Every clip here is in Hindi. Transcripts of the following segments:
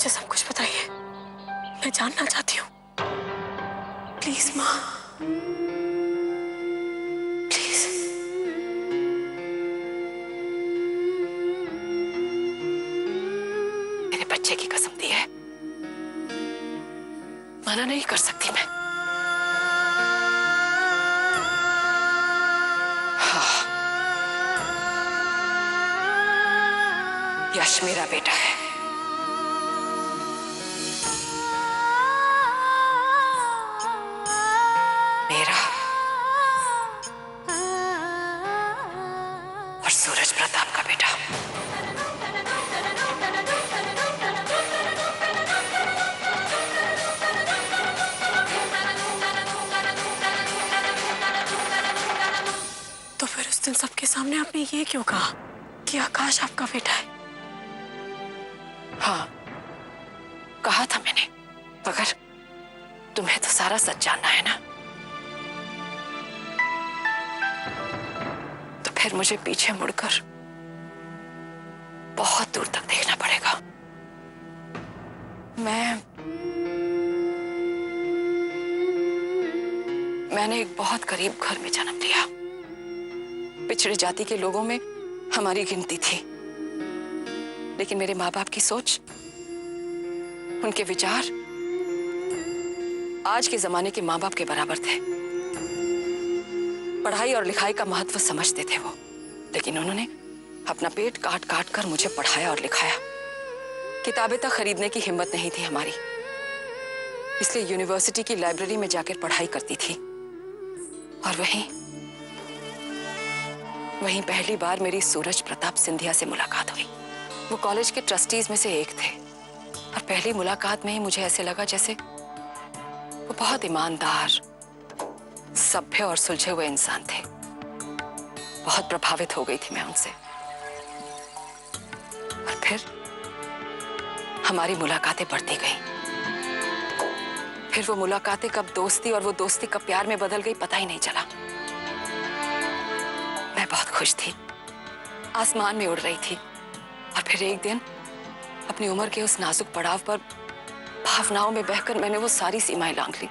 मुझे सब कुछ बताइए, मैं जानना चाहती हूँ। प्लीज माँ, प्लीज। मेरे बच्चे की कसम दी है, मना नहीं कर सकती मैं। हाँ, यश मेरा बेटा है। मेरा और सूरज प्रताप का बेटा। तो फिर उस दिन सबके सामने आपने ये क्यों कहा कि आकाश आपका बेटा है? हाँ, कहा था मैंने, मगर तुम्हें तो सारा सच जानना है ना। तो फिर मुझे पीछे मुड़कर बहुत दूर तक देखना पड़ेगा। मैंने एक बहुत गरीब घर में जन्म लिया। पिछड़ी जाति के लोगों में हमारी गिनती थी, लेकिन मेरे माँ बाप की सोच, उनके विचार आज के जमाने के माँ बाप के बराबर थे। पढ़ाई और लिखाई का महत्व समझते थे वो, लेकिन उन्होंने अपना पेट काट काट कर मुझे पढ़ाया और लिखाया। किताबें तक खरीदने की हिम्मत नहीं थी हमारी, इसलिए यूनिवर्सिटी की लाइब्रेरी में जाकर पढ़ाई करती थी। और वहीं पहली बार मेरी सूरज प्रताप सिंधिया से मुलाकात हुई। वो कॉलेज के ट्रस्टीज में से एक थे, और पहली मुलाकात में ही मुझे ऐसे लगा जैसे वो बहुत ईमानदार, सभ्य और सुलझे हुए इंसान थे। बहुत प्रभावित हो गई थी मैं उनसे। और फिर हमारी मुलाकातें बढ़ती गईं। फिर वो मुलाकातें कब दोस्ती और वो दोस्ती कब प्यार में बदल गई, पता ही नहीं चला। मैं बहुत खुश थी, आसमान में उड़ रही थी, और फिर एक दिन अपनी उम्र के उस नाजुक पड़ाव पर भावनाओं में बहकर मैंने वो सारी सीमाएं लांघ ली।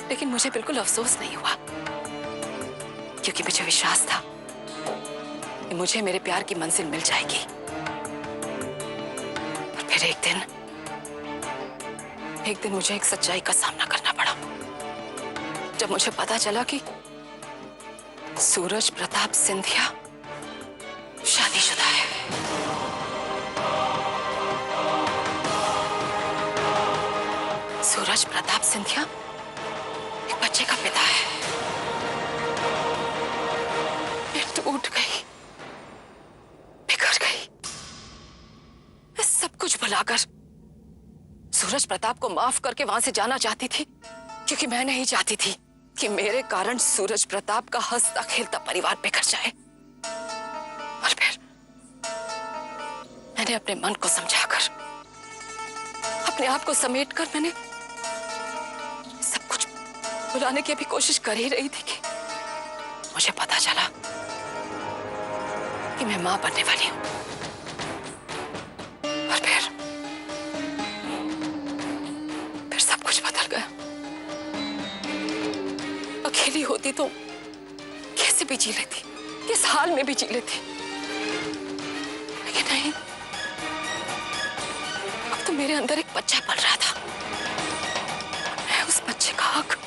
लेकिन मुझे बिल्कुल अफसोस नहीं हुआ, क्योंकि मुझे विश्वास था कि मुझे मेरे प्यार की मंजिल मिल जाएगी। और फिर एक दिन मुझे एक सच्चाई का सामना करना पड़ा, जब मुझे पता चला कि सूरज प्रताप सिंधिया शादीशुदा है। सूरज प्रताप सिंधिया एक बच्चे का पिता है। मैं टूट गई, बिखर गई। मैं सब कुछ भुलाकर सूरज प्रताप को माफ करके वहां से जाना चाहती थी, क्योंकि मैं नहीं चाहती थी कि मेरे कारण सूरज प्रताप का हंसता खेलता परिवार बिखर जाए। और फिर मैंने अपने मन को समझाकर, अपने आप को समेटकर मैंने सब कुछ भुलाने की अभी कोशिश कर ही रही थी कि मुझे पता चला कि मैं मां बनने वाली हूं। और फिर सब कुछ बदल गया। अकेली होती तो कैसे भी जी लेती, किस हाल में भी जी लेती, लेकिन नहीं, अब तो मेरे अंदर एक बच्चा पल रहा था। मैं उस बच्चे का हक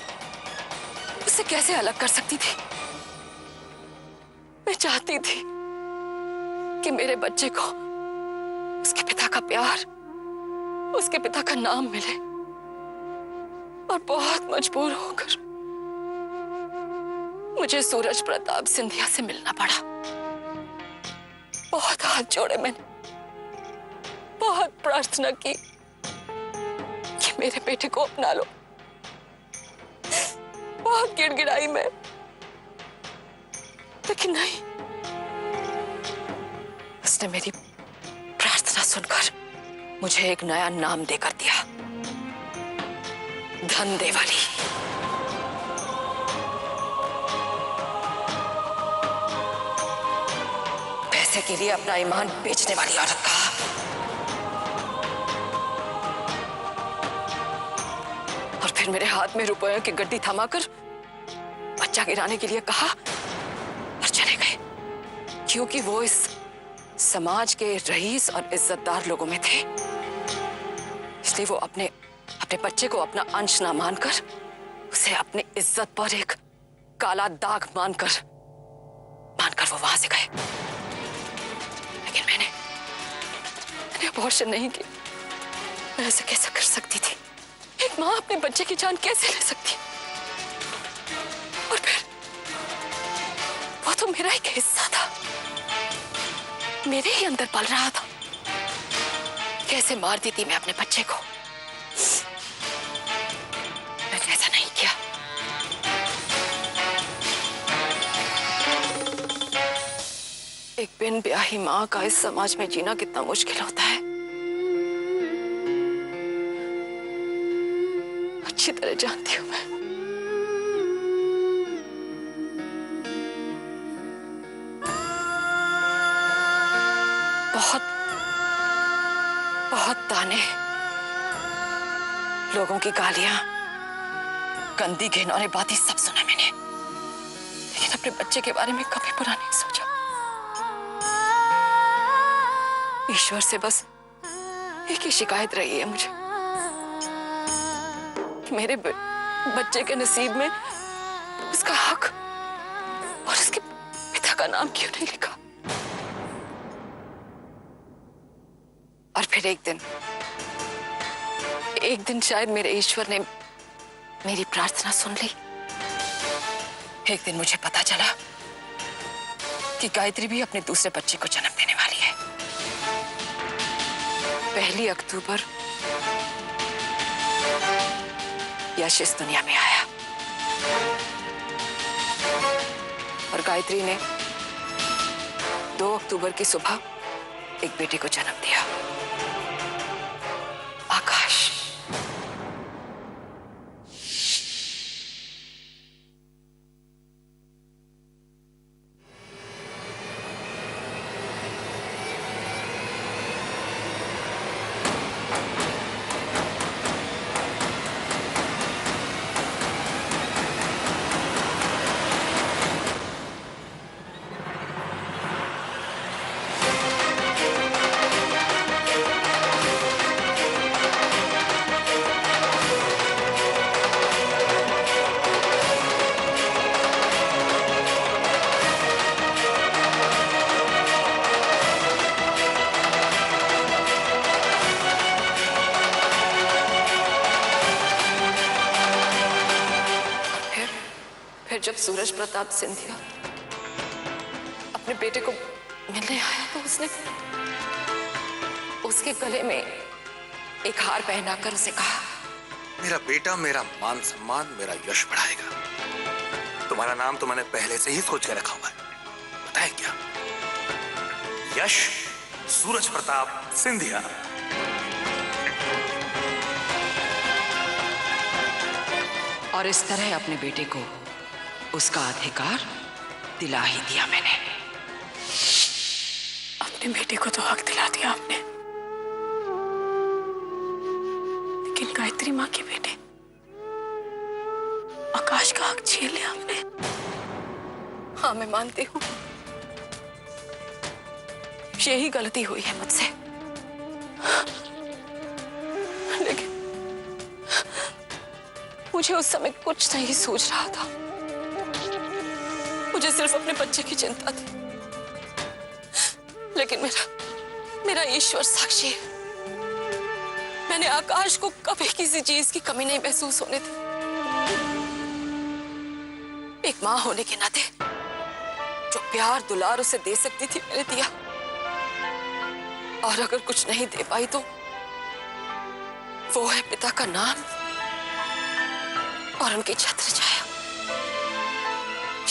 उससे कैसे अलग कर सकती थी? मैं चाहती थी कि मेरे बच्चे को उसके पिता का प्यार, उसके पिता का नाम मिले, और बहुत मजबूर होकर मुझे सूरज प्रताप सिंधिया से मिलना पड़ा। बहुत हाथ जोड़े मैंने, बहुत प्रार्थना की कि मेरे बेटे को अपना लो। बहुत गिड़गिड़ाई मैं, लेकिन नहीं, उसने मेरी प्रार्थना सुनकर मुझे एक नया नाम देकर दिया, धन देवाली। पैसे के लिए अपना ईमान बेचने वाली औरत का फिर मेरे हाथ में रुपयों की गड्डी थमाकर बच्चा गिराने के लिए कहा और चले गए, क्योंकि वो इस समाज के रईस और इज्जतदार लोगों में थे। इसलिए वो अपने बच्चे को अपना अंश ना मानकर उसे अपनी इज्जत पर एक काला दाग मानकर वो वहां से गए। लेकिन मैंने अबॉर्शन नहीं किया। मैं ऐसा कैसे कर सकती थी? एक माँ अपने बच्चे की जान कैसे ले सकती? और फिर वो तो मेरा एक हिस्सा था, मेरे ही अंदर पल रहा था। कैसे मार दी थी मैं अपने बच्चे को? मैंने ऐसा नहीं किया। एक बिन ब्याही माँ का इस समाज में जीना कितना मुश्किल होता है, अच्छी तरह जानती हूँ मैं। बहुत ताने, लोगों की गालियां, गंदी घिनौनी बातें सब सुना मैंने, लेकिन अपने बच्चे के बारे में कभी बुरा नहीं सोचा। ईश्वर से बस एक ही शिकायत रही है मुझे कि मेरे बच्चे के नसीब में उसका हक और उसके पिता का नाम क्यों नहीं लिखा। और फिर एक दिन शायद मेरे ईश्वर ने मेरी प्रार्थना सुन ली। एक दिन मुझे पता चला कि गायत्री भी अपने दूसरे बच्चे को जन्म देने वाली है। 1 अक्टूबर यश इस दुनिया में आया और गायत्री ने 2 अक्टूबर की सुबह एक बेटे को जन्म दिया, आकाश। जब सूरज प्रताप सिंधिया अपने बेटे को मिलने आया तो उसने उसके गले में एक हार पहनाकर उसे कहा, मेरा बेटा मेरा मान सम्मान, मेरा यश बढ़ाएगा। तुम्हारा नाम तो मैंने पहले से ही सोच के रखा हुआ है, बताए क्या? यश सूरज प्रताप सिंधिया। और इस तरह अपने बेटे को उसका अधिकार दिला ही दिया मैंने। अपने बेटे को तो हक दिला दिया आपने, लेकिन गायत्री माँ के बेटे आकाश का हक छीन लिया आपने। हाँ, मैं मानती हूँ यही गलती हुई है मुझसे, लेकिन मुझे उस समय कुछ नहीं सूझ रहा था। मुझे सिर्फ अपने बच्चे की चिंता थी, लेकिन मेरा ईश्वर साक्षी है, मैंने आकाश को कभी किसी चीज की कमी नहीं महसूस होने दी। एक मां होने के नाते जो प्यार दुलार उसे दे सकती थी मैंने दिया, और अगर कुछ नहीं दे पाई तो वो है पिता का नाम और उनकी छत्र छाया।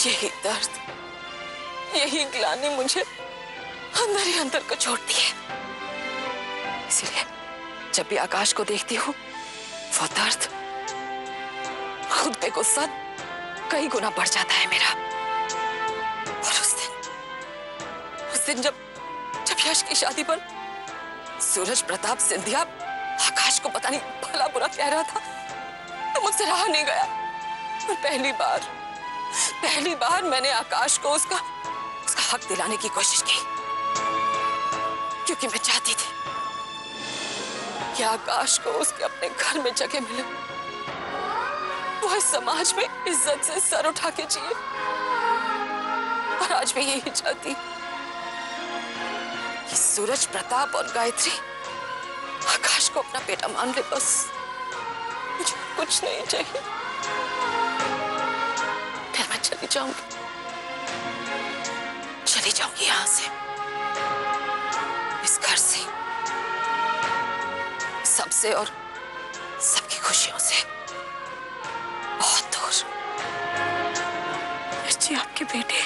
यही दर्द, यही ग्लानि मुझे अंदर ही अंदर को छोड़ती है। इसलिए जब भी आकाश को देखती हूँ वो दर्द, खुद पे गुस्सा कई गुना बढ़ जाता है मेरा। और उस दिन जब यश की शादी पर सूरज प्रताप सिंधिया आकाश को पता नहीं भला बुरा कह रहा था, तो मुझसे रहा नहीं गया। और पहली बार मैंने आकाश को उसका हक दिलाने की कोशिश की, क्योंकि मैं चाहती थी कि आकाश को उसके अपने घर में जगह मिले, वो इस समाज में इज्जत से सर उठा के जिए। और आज मैं यही चाहती कि सूरज प्रताप और गायत्री आकाश को अपना बेटा मान ले, बस मुझे कुछ नहीं चाहिए। फिर मैं चली जाऊंगी यहां से, इस घर से, सबसे और सबकी खुशियों से बहुत दूर। जी आपके बेटे,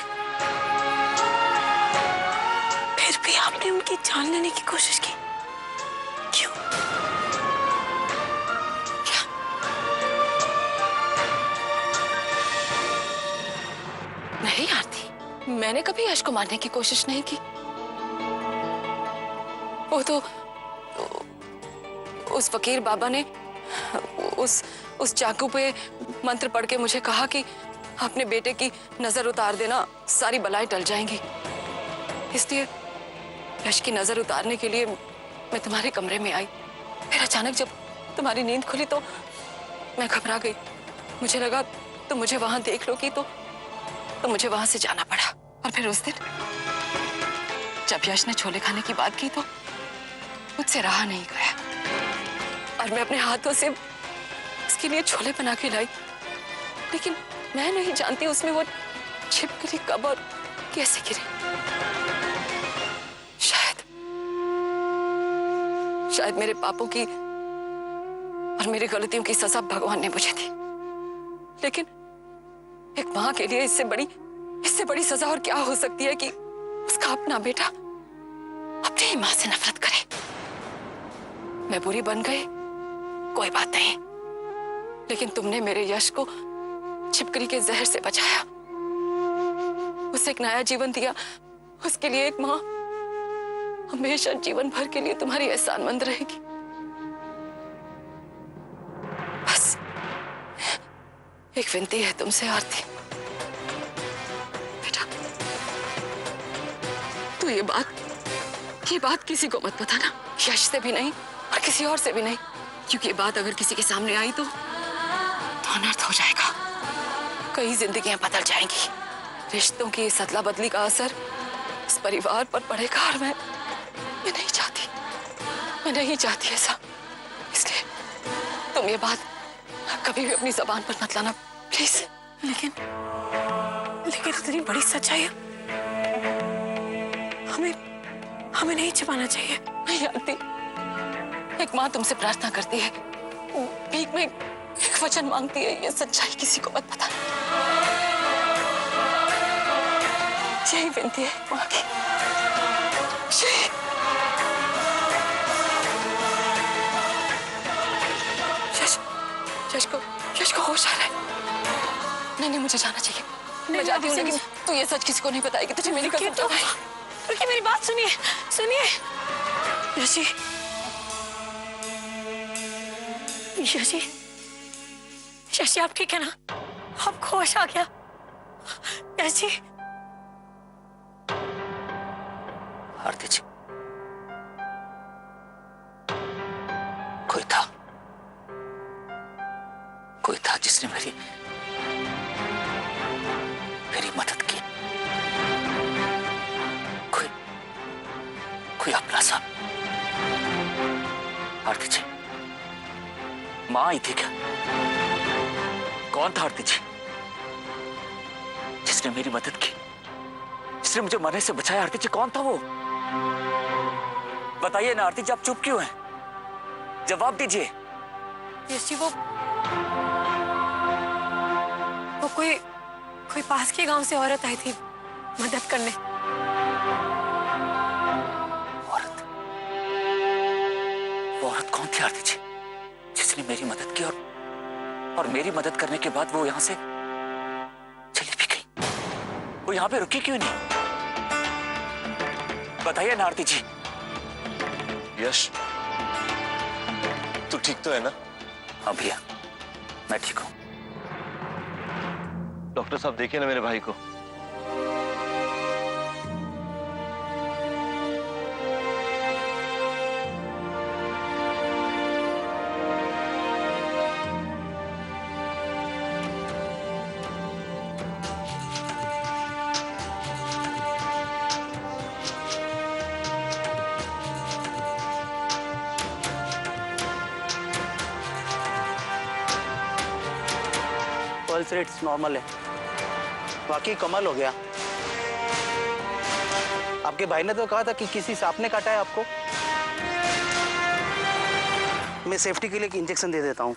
फिर भी आपने उनकी जान लेने की कोशिश की, क्यों? क्या? नहीं आरती, मैंने कभी यश को मारने की कोशिश नहीं की। वो तो उस फकीर बाबा ने उस चाकू पे मंत्र पढ़ के मुझे कहा कि अपने बेटे की नजर उतार देना, सारी बलाएं टल जाएंगी। इसलिए यश की नजर उतारने के लिए मैं तुम्हारे कमरे में आई। फिर अचानक जब तुम्हारी नींद खुली तो मैं घबरा गई। मुझे लगा तुम मुझे वहां देख लोगी तो मुझे वहां से जाना पड़ा। और फिर उस दिन जब यश ने छोले खाने की बात की तो मुझसे रहा नहीं गया, और मैं अपने हाथों से उसके लिए छोले बना के लाई। लेकिन मैं नहीं जानती उसमें वो छिपकली कब और कैसे गिरे। शायद मेरे पापों की और मेरी गलतियों की सजा भगवान ने मुझे दी। लेकिन एक मां के लिए इससे बड़ी सजा और क्या हो सकती है कि उसका अपना बेटा अपनी ही मां से नफरत करे। मैं बुरी बन गई, कोई बात नहीं, लेकिन तुमने मेरे यश को छिपकली के जहर से बचाया, उसे एक नया जीवन दिया। उसके लिए एक मां हमेशा जीवन भर के लिए तुम्हारी एहसानमंद रहेगी। बस एक विनती है तुमसे आरती, बेटा, तू ये बात किसी को मत बताना, यश से भी नहीं और किसी और से भी नहीं, क्योंकि ये बात अगर किसी के सामने आई तो अनर्थ हो जाएगा। कई जिंदगियां बदल जाएंगी। रिश्तों की इस अदला बदली का असर इस परिवार पर पड़ेगा, और मैं नहीं चाहती ऐसा। इसलिए तुम ये बात कभी भी अपनी जबान पर मत लाना, प्लीज। लेकिन इतनी बड़ी सच्चाई हमें नहीं छिपाना चाहिए। नहीं आरती, एक माँ तुमसे प्रार्थना करती है, भीख में एक वचन मांगती है, ये सच्चाई किसी को मत बताना। यही विनती है माँ की। यश को होश आ रहा है। नहीं, मुझे जाना चाहिए। मैं जाती हूँ, लेकिन तू ये सच किसी को नहीं बताएगी। तुझे मेरी कसम। रुकिए, मेरी बात सुनिए। शशि आप ठीक है ना? आपको होश आ गया? शशि, आरती जी, कोई था जिसने मेरी मदद की। कोई अपना सा। आरती जी, मां आई थी क्या? कौन था आरती जी जिसने मेरी मदद की, जिसने मुझे मरने से बचाया? आरती जी, कौन था वो? बताइए ना आरती जी, आप चुप क्यों हैं? जवाब दीजिए। यश जी, वो कोई पास के गांव से औरत आई थी मदद करने। औरत कौन थी आरती जी जिसने मेरी मदद की, और मेरी मदद करने के बाद वो यहां से चली भी गई? वो यहां पे रुकी क्यों नहीं? बताइए ना आरती जी। यश, तू ठीक तो है ना? हाँ भैया, मैं ठीक हूँ। डॉक्टर साहब देखिए ना मेरे भाई को। पल्स रेट्स नॉर्मल है। बाकी कमाल हो गया। आपके भाई ने तो कहा था कि किसी सांप ने काटा है आपको। मैं सेफ्टी के लिए एक इंजेक्शन दे देता हूं।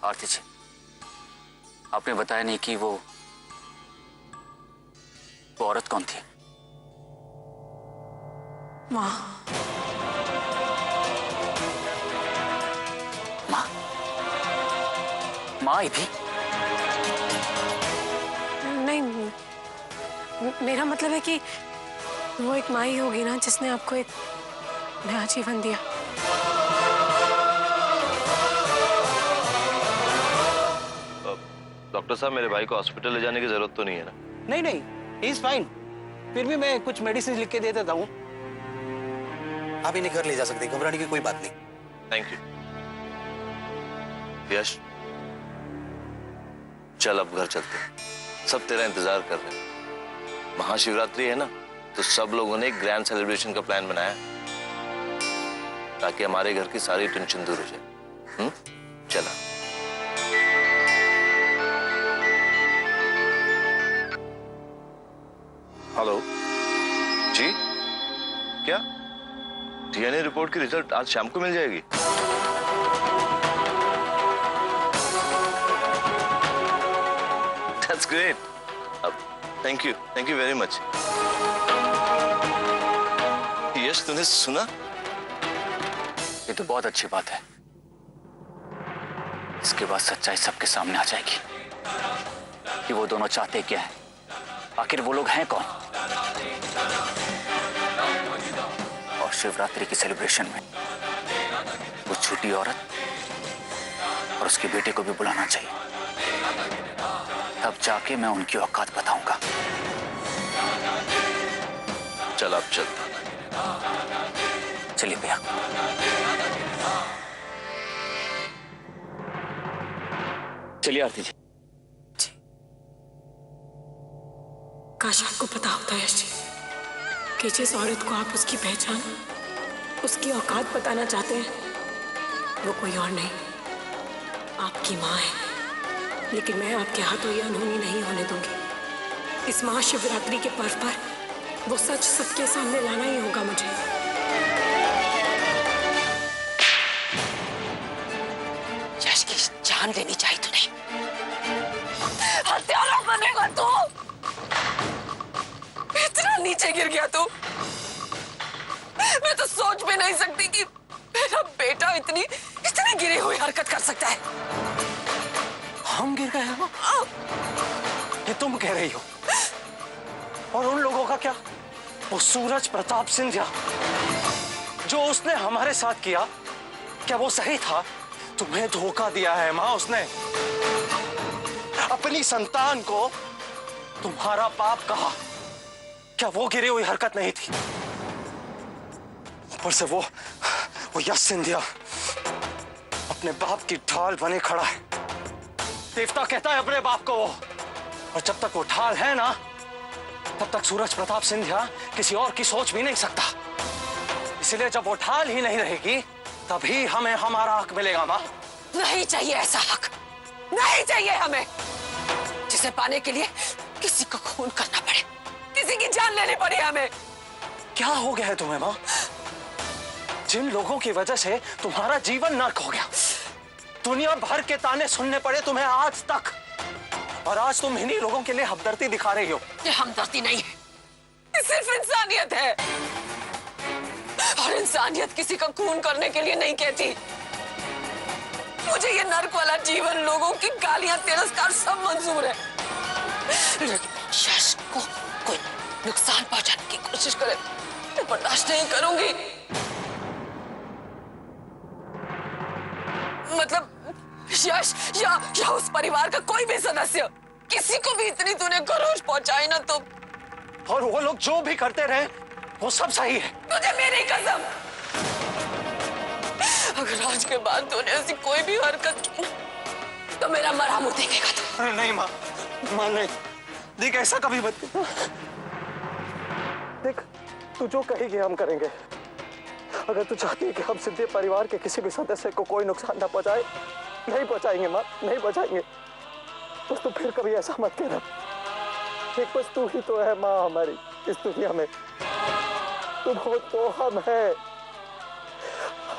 आरती जी, आपने बताया नहीं कि वो औरत कौन थी? माँ। माँ? माँ आई थी? नहीं, मेरा मतलब है कि वो एक माँ ही होगी ना जिसने आपको एक नया जीवन दिया। डॉक्टर साहब, मेरे भाई को हॉस्पिटल ले जाने की जरूरत तो नहीं है ना? नहीं नहीं, ही इज फाइन। फिर भी मैं कुछ मेडिसिन लिख के दे देता हूँ। आप इन्हें घर ले जा सकते हैं, घबराने की कोई बात नहीं। Thank you. यश, चल अब घर चलते हैं। सब तेरा इंतजार कर रहे हैं। महाशिवरात्रि है ना, तो सब लोगों ने एक ग्रैंड सेलिब्रेशन का प्लान बनाया ताकि हमारे घर की सारी टेंशन दूर हो जाए। चला। हेलो जी, क्या डीएनए रिपोर्ट की रिजल्ट आज शाम को मिल जाएगी? That's great. Thank you very much. Yash, तूने सुना? ये तो बहुत अच्छी बात है। इसके बाद सच्चाई सबके सामने आ जाएगी कि वो दोनों चाहते क्या है, आखिर वो लोग हैं कौन। और शिवरात्रि की सेलिब्रेशन में वो छोटी औरत और उसके बेटे को भी बुलाना चाहिए। तब जाके मैं उनकी औकात बताऊंगा। चल अब चलते। चलिए भैया। चलिए आरती जी। काश आपको पता होता यश जी कि जिस औरत को आप उसकी पहचान, उसकी औकात बताना चाहते हैं, वो कोई और नहीं, आपकी माँ है। लेकिन मैं आपके हाथों ये अनहोनी नहीं होने दूंगी। इस महाशिवरात्रि के पर्व पर वो सच सबके सामने लाना ही होगा मुझे। यश की जान लेनी चाहिए तूने। हत्यारा बनेगा तू। इतना नीचे गिर गया तू। मैं तो सोच भी नहीं सकती कि मेरा बेटा इतनी गिरी हुई हरकत कर सकता है। हम गिर गए हो? ये तुम कह रही हो? और उन लोगों का क्या? वो सूरज प्रताप सिंधिया जो उसने हमारे साथ किया, क्या वो सही था? तुम्हें धोखा दिया है माँ उसने। अपनी संतान को तुम्हारा पाप कहा। क्या वो गिरी हुई हरकत नहीं थी? ऊपर से वो यश सिंधिया अपने बाप की ढाल बने खड़ा है। देवता कहता है अपने बाप को वो। और जब तक वो ढाल है ना, तब तक सूरज प्रताप सिंधिया किसी और की सोच भी नहीं सकता। इसलिए जब वो ढाल ही नहीं रहेगी, तभी हमें हमारा हक मिलेगा माँ। नहीं चाहिए ऐसा हक, नहीं चाहिए हमें, जिसे पाने के लिए किसी को खून करना पड़े, किसी की जान लेनी पड़े हमें। क्या हो गया है तुम्हें माँ? जिन लोगों की वजह से तुम्हारा जीवन नर्क हो गया, दुनिया भर के ताने सुनने पड़े तुम्हें आज तक, और आज तुम इन्हीं लोगों के लिए हमदर्दी दिखा रही हो। ये हमदर्दी नहीं है, ये सिर्फ इंसानियत है। और इंसानियत किसी का खून करने के लिए नहीं कहती। मुझे ये नर्क वाला जीवन, लोगों की गालियां, तिरस्कार सब मंजूर है, लेकिन यश को कोई नुकसान पहुंचाने की कोशिश करे मैं बर्दाश्त नहीं करूंगी। मतलब यश या उस परिवार का कोई भी सदस्य, किसी को भी इतनी तूने खरोच पहुंचाई ना तो। और वो लोग जो भी करते रहे वो सब सही है। तुझे मेरी कसम, अगर आज के बाद तूने ऐसी कोई भी हरकत की तो मेरा मरा मुंह देखेगा तू। अरे नहीं माँ, माँ नहीं, देख ऐसा कभी मत। देख तू जो कहेगी हम करेंगे। अगर तू चाहती है कि हम सिंधिया परिवार के किसी भी सदस्य को कोई नुकसान ना पहुंचाए, नहीं पहुंचाएंगे माँ, नहीं पहुंचाएंगे। बस तू फिर कभी ऐसा मत कहना। एक बस तू ही तो है माँ हमारी इस दुनिया में, तुम हो तो हम है।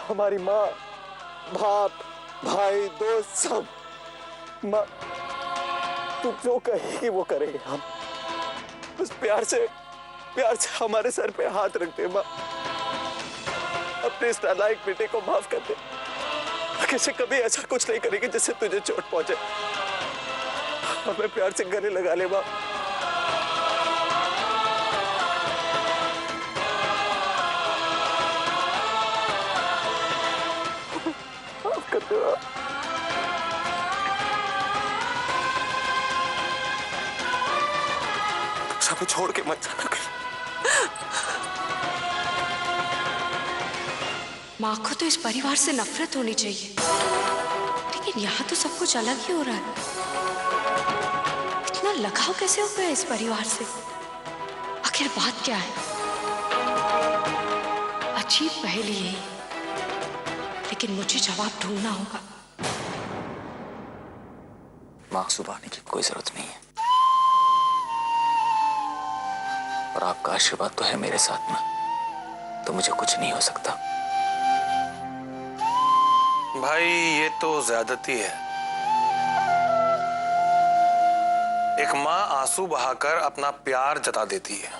हमारी माँ, बाप, भाई, दोस्त सब। माँ तू जो कहेगी वो करेंगे हम। बस प्यार से हमारे सर पे हाथ रख दे माँ। अपने इस नालायक बेटे को माफ कर दे। आगे से कभी ऐसा कुछ नहीं करेगी जिससे तुझे चोट पहुंचे। हमें प्यार से गले लगा ले माँ। माफ कर दे माँ। हमें छोड़ के मत जाना कहीं। माँ को तो इस परिवार से नफरत होनी चाहिए, लेकिन यहाँ तो सब कुछ अलग ही हो रहा है। इतना लगाव कैसे हो गया इस परिवार से? आखिर बात क्या है? अजीब पहेली है, लेकिन मुझे जवाब ढूंढना होगा। माँ सुबह आने की कोई जरूरत नहीं है, और आपका आशीर्वाद तो है मेरे साथ में, तो मुझे कुछ नहीं हो सकता। भाई ये तो ज्यादती है। एक माँ आंसू बहाकर अपना प्यार जता देती है,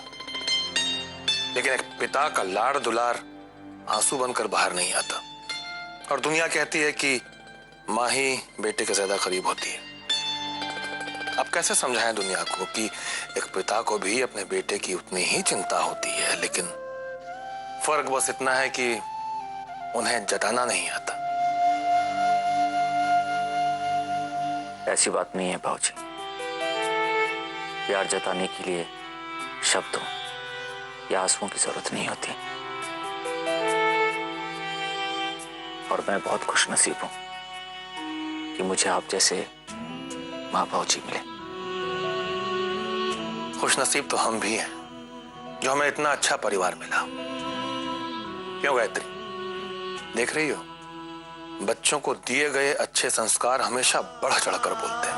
लेकिन एक पिता का लाड़ दुलार आंसू बनकर बाहर नहीं आता। और दुनिया कहती है कि माँ ही बेटे के ज्यादा करीब होती है। अब कैसे समझाएं दुनिया को कि एक पिता को भी अपने बेटे की उतनी ही चिंता होती है, लेकिन फर्क बस इतना है कि उन्हें जताना नहीं आता। ऐसी बात नहीं है भाऊजी। प्यार जताने के लिए शब्दों या आंसुओं की जरूरत नहीं होती। और मैं बहुत खुशनसीब हूं कि मुझे आप जैसे माँ भाऊजी मिले। खुशनसीब तो हम भी हैं जो हमें इतना अच्छा परिवार मिला। क्यों गायत्री, देख रही हो, बच्चों को दिए गए अच्छे संस्कार हमेशा बढ़ चढ़कर बोलते हैं।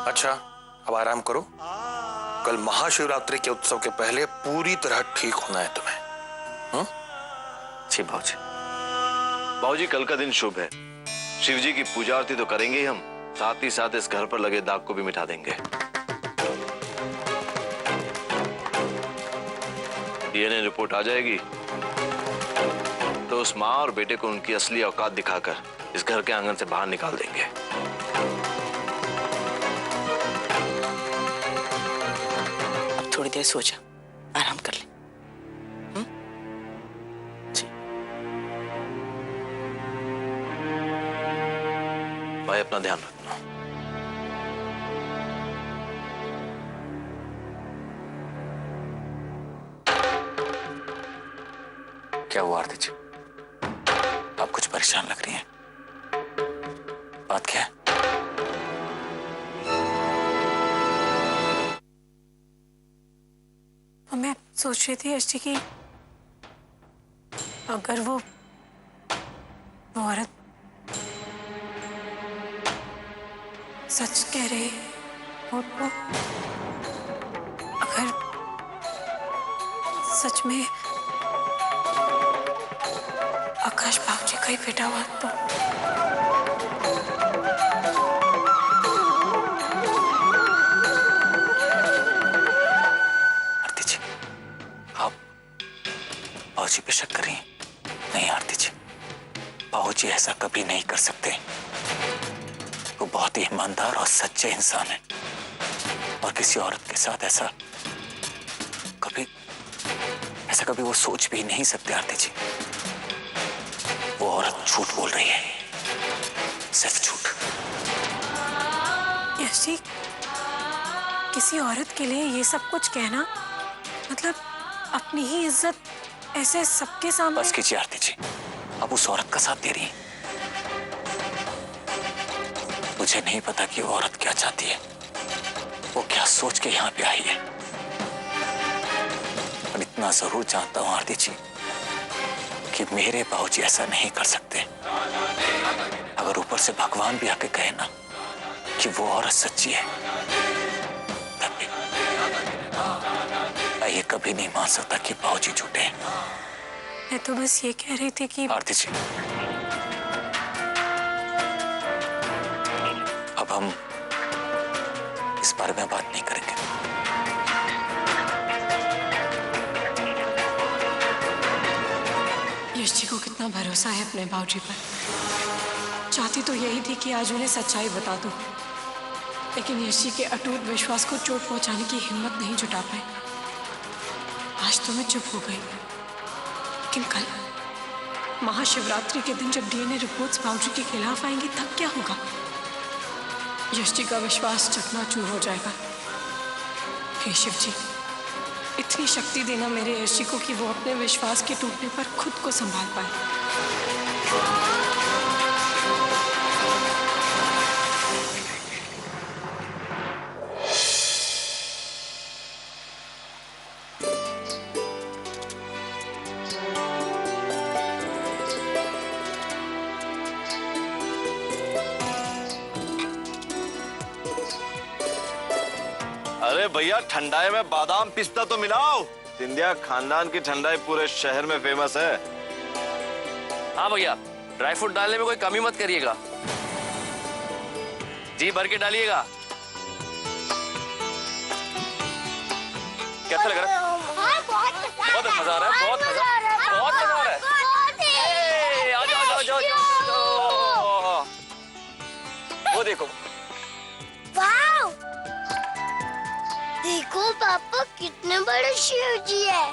अच्छा अब आराम करो, कल महाशिवरात्रि के उत्सव के पहले पूरी तरह ठीक होना है तुम्हें। जी भाऊजी। भाऊजी कल का दिन शुभ है, शिव जी की पूजा आरती तो करेंगे ही हम, साथ ही साथ इस घर पर लगे दाग को भी मिटा देंगे। डीएनए रिपोर्ट आ जाएगी तो उस माँ और बेटे को उनकी असली औकात दिखाकर इस घर के आंगन से बाहर निकाल देंगे। अब थोड़ी देर सो जा, आराम कर ले। जी। भाई अपना ध्यान रखना। क्या हुआ आरती जी, आप कुछ परेशान लग रही हैं। बात क्या है? मैं सोच रही थी यश जी की अगर वो औरत सच कह रही हो तो, अगर सच में आकाश बाबूजी का ही बेटा हुआ तो। आरती जी, आप बाबूजी पे शक कर रही हैं? नहीं आरती जी, बाबूजी ऐसा कभी नहीं कर सकते। वो बहुत ही ईमानदार और सच्चे इंसान है और किसी औरत के साथ ऐसा कभी वो सोच भी नहीं सकते। आरती जी, वो औरत झूठ बोल रही है, सिर्फ झूठ। यश जी, किसी औरत के लिए ये सब कुछ कहना मतलब अपनी ही इज्जत ऐसे सबके सामने। बस कीजिए आरती जी, अब उस औरत का साथ दे रही है। मुझे नहीं पता कि वो औरत क्या चाहती है, वो क्या सोच के यहाँ पे आई है, पर इतना जरूर जानता हूँ आरती जी कि मेरे बाबूजी ऐसा नहीं कर सकते। अगर ऊपर से भगवान भी आके कहे ना कि वो औरत सच्ची है, तब भी मैं ये कभी नहीं मान सकता कि बाबूजी झूठे हैं। मैं तो बस ये कह रही थी कि आरती जी, अब हम इस बारे में बात नहीं करेंगे। यश जी को कितना भरोसा है अपने बाबूजी पर। चाहती तो यही थी कि आज उन्हें सच्चाई बता दूं, लेकिन यश जी के अटूट विश्वास को चोट पहुंचाने की हिम्मत नहीं जुटा पाई। आज तो मैं चुप हो गई, लेकिन कल महाशिवरात्रि के दिन जब डीएनए रिपोर्ट्स बाबूजी के खिलाफ आएंगी तब क्या होगा? यश जी का विश्वास चकनाचूर हो जाएगा। हे शिव जी, इतनी शक्ति देना मेरे यश जी को कि वो अपने विश्वास के टूटने पर खुद को संभाल पाए। अरे भैया, ठंडाई में बादाम पिस्ता तो मिलाओ। सिंधिया खानदान की ठंडाई पूरे शहर में फेमस है। हाँ भैया, ड्राई फ्रूट डालने में कोई कमी मत करिएगा, जी भर के डालिएगा। कैसा लग रहा है? बहुत मजा आ रहा है, बहुत मजा आ रहा है। आ जाओ, जाओ, जाओ। वो देखो, देखो पापा, कितने बड़े शिव जी है।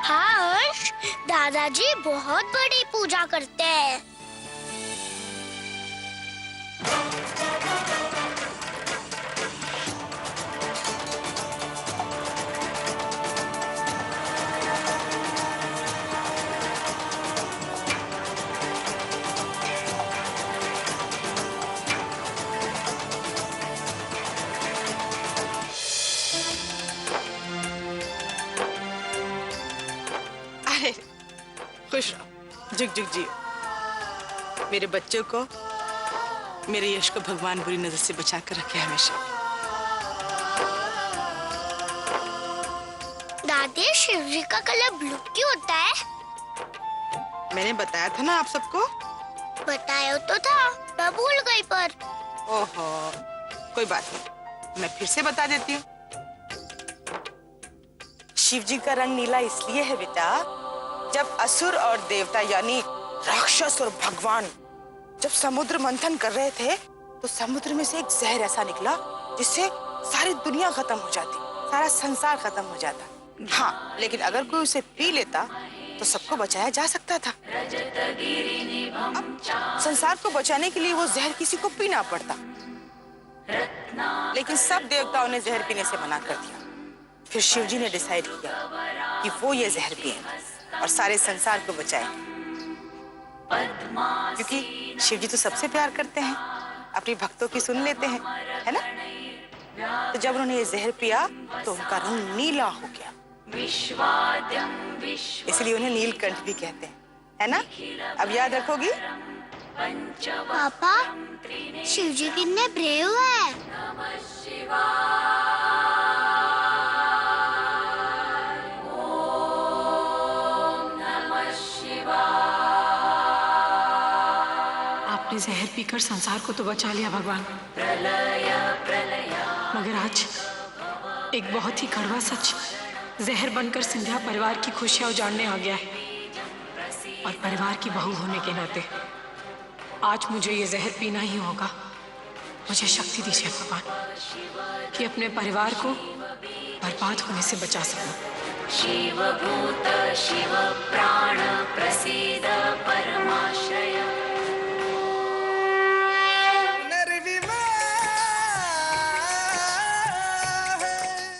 हाँ अंश, दादाजी बहुत बड़ी पूजा करते हैं। खुश रहो, जुग जुग जियो। मेरे बच्चों को, मेरे यश को भगवान बुरी नजर से बचा कर रखे हमेशा। दादी, शिव जी का कलर ब्लू क्यों होता है? मैंने बताया था ना आप सबको। बताया तो था, मैं भूल गई पर। ओहो, कोई बात नहीं, मैं फिर से बता देती हूँ। शिव जी का रंग नीला इसलिए है बेटा, जब असुर और देवता यानी राक्षस और भगवान जब समुद्र मंथन कर रहे थे तो समुद्र में से एक जहर ऐसा निकला जिससे सारी दुनिया खत्म हो जाती, सारा संसार खत्म हो जाता। हाँ, लेकिन अगर कोई उसे पी लेता तो सबको बचाया जा सकता था। अब संसार को बचाने के लिए वो जहर किसी को पीना पड़ता, लेकिन सब देवताओं ने जहर पीने से मना कर दिया। फिर शिव जी ने डिसाइड किया कि वो ये जहर पिए और सारे संसार को बचाए, क्योंकि शिव जी तो सबसे प्यार करते हैं, अपनी भक्तों की सुन लेते हैं, है ना? तो जब उन्होंने ये जहर पिया तो उनका रंग नीला हो गया, इसलिए उन्हें नीलकंठ भी कहते हैं, है ना? अब याद रखोगी? पापा, शिव जी कितने ब्रेव है। आपने जहर पीकर संसार को तो बचा लिया भगवान, मगर आज एक बहुत ही कड़वा सच जहर बनकर संध्या परिवार की खुशियां उजाड़ने आ गया है। और परिवार की बहू होने के नाते आज मुझे ये जहर पीना ही होगा। मुझे शक्ति दीजिए भगवान कि अपने परिवार को बर्बाद होने से बचा सकूं। शिव भूत शिव प्राण प्रसीद